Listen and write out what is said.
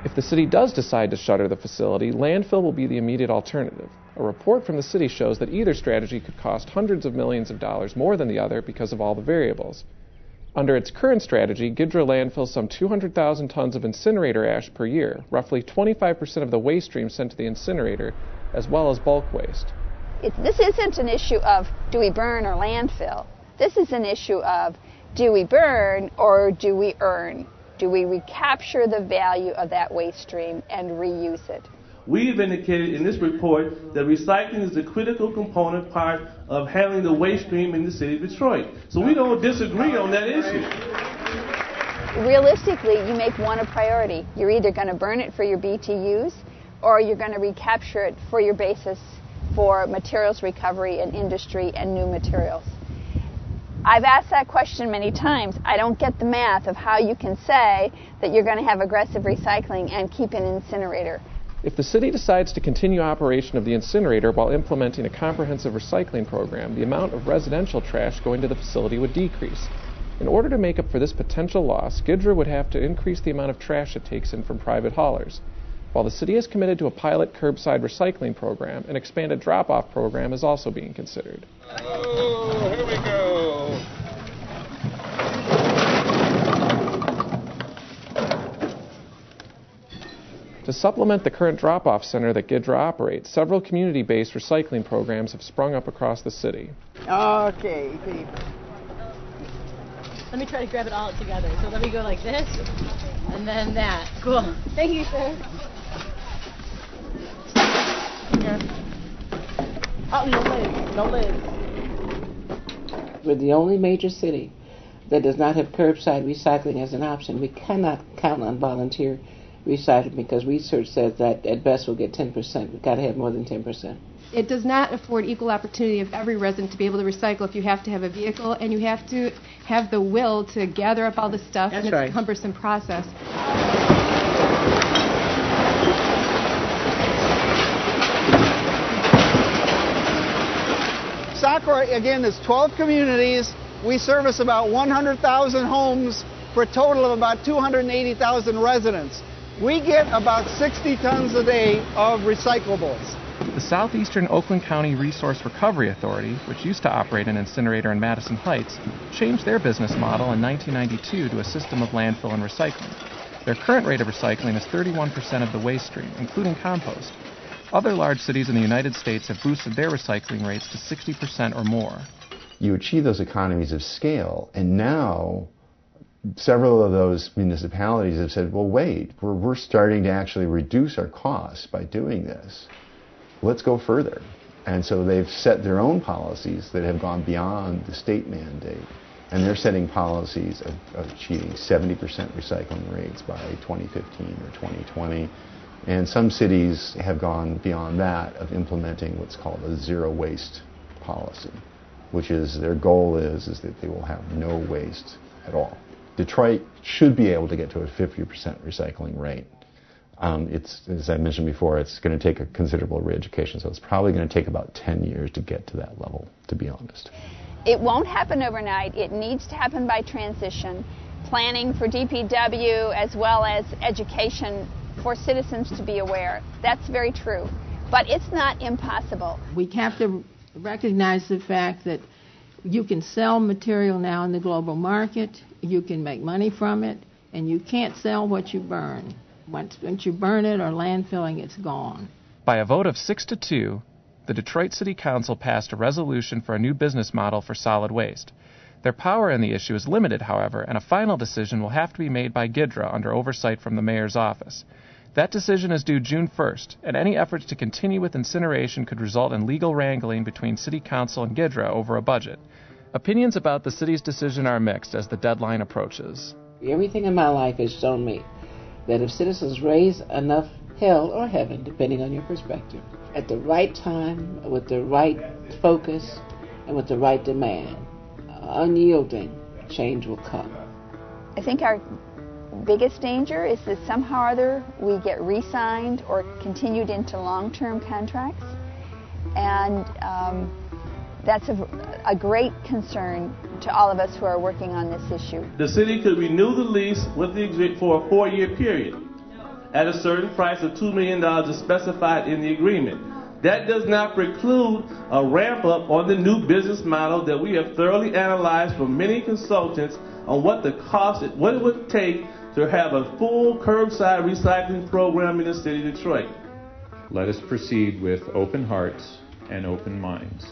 If the city does decide to shutter the facility, landfill will be the immediate alternative. A report from the city shows that either strategy could cost hundreds of millions of dollars more than the other because of all the variables. Under its current strategy, Gidra landfills some 200,000 tons of incinerator ash per year, roughly 25% of the waste stream sent to the incinerator, as well as bulk waste. This isn't an issue of do we burn or landfill. This is an issue of do we burn or do we earn? Do we recapture the value of that waste stream and reuse it? We've indicated in this report that recycling is a critical component part of handling the waste stream in the city of Detroit. So we don't disagree on that issue. Realistically, you make one a priority. You're either going to burn it for your BTUs or you're going to recapture it for your basis for materials recovery and industry and new materials. I've asked that question many times. I don't get the math of how you can say that you're going to have aggressive recycling and keep an incinerator. If the city decides to continue operation of the incinerator while implementing a comprehensive recycling program, the amount of residential trash going to the facility would decrease. In order to make up for this potential loss, Gidra would have to increase the amount of trash it takes in from private haulers. While the city is committed to a pilot curbside recycling program, an expanded drop-off program is also being considered. Oh, here we go. To supplement the current drop-off center that Gidra operates, several community-based recycling programs have sprung up across the city. Okay, people. Let me try to grab it all together. So let me go like this, and then that. Cool. Thank you, sir. Yeah. Oh, no legs. No legs. We're the only major city that does not have curbside recycling as an option. We cannot count on volunteer recycling because research says that at best we'll get 10%. We've got to have more than 10%. It does not afford equal opportunity of every resident to be able to recycle if you have to have a vehicle and you have to have the will to gather up all the stuff. That's and right. It's a cumbersome process. Socorro, again, is 12 communities. We service about 100,000 homes for a total of about 280,000 residents. We get about 60 tons a day of recyclables. The Southeastern Oakland County Resource Recovery Authority, which used to operate an incinerator in Madison Heights, changed their business model in 1992 to a system of landfill and recycling. Their current rate of recycling is 31% of the waste stream, including compost. Other large cities in the United States have boosted their recycling rates to 60% or more. You achieve those economies of scale, and now several of those municipalities have said, well, wait, we're starting to actually reduce our costs by doing this. Let's go further. And so they've set their own policies that have gone beyond the state mandate. And they're setting policies of achieving 70% recycling rates by 2015 or 2020. And some cities have gone beyond that of implementing what's called a zero waste policy, which is their goal is that they will have no waste at all. Detroit should be able to get to a 50% recycling rate. It's, as I mentioned before, it's going to take a considerable re-education, so it's probably going to take about 10 years to get to that level, to be honest. It won't happen overnight. It needs to happen by transition. Planning for DPW as well as education for citizens to be aware. That's very true. But it's not impossible. We have to recognize the fact that you can sell material now in the global market, you can make money from it, and you can't sell what you burn. Once you burn it or landfilling, it's gone. By a vote of 6-2, the Detroit City Council passed a resolution for a new business model for solid waste. Their power in the issue is limited, however, and a final decision will have to be made by Gidra under oversight from the mayor's office. That decision is due June 1st, and any efforts to continue with incineration could result in legal wrangling between City Council and Gidra over a budget. Opinions about the city's decision are mixed as the deadline approaches. Everything in my life has shown me that if citizens raise enough hell or heaven, depending on your perspective, at the right time, with the right focus, and with the right demand, unyielding, change will come. I think our biggest danger is that somehow or other we get re-signed or continued into long-term contracts, and that's a great concern to all of us who are working on this issue. The city could renew the lease with the for a 4-year period. at a certain price of $2 million as specified in the agreement. That does not preclude a ramp up on the new business model that we have thoroughly analyzed from many consultants on what it would take to have a full curbside recycling program in the city of Detroit. Let us proceed with open hearts and open minds.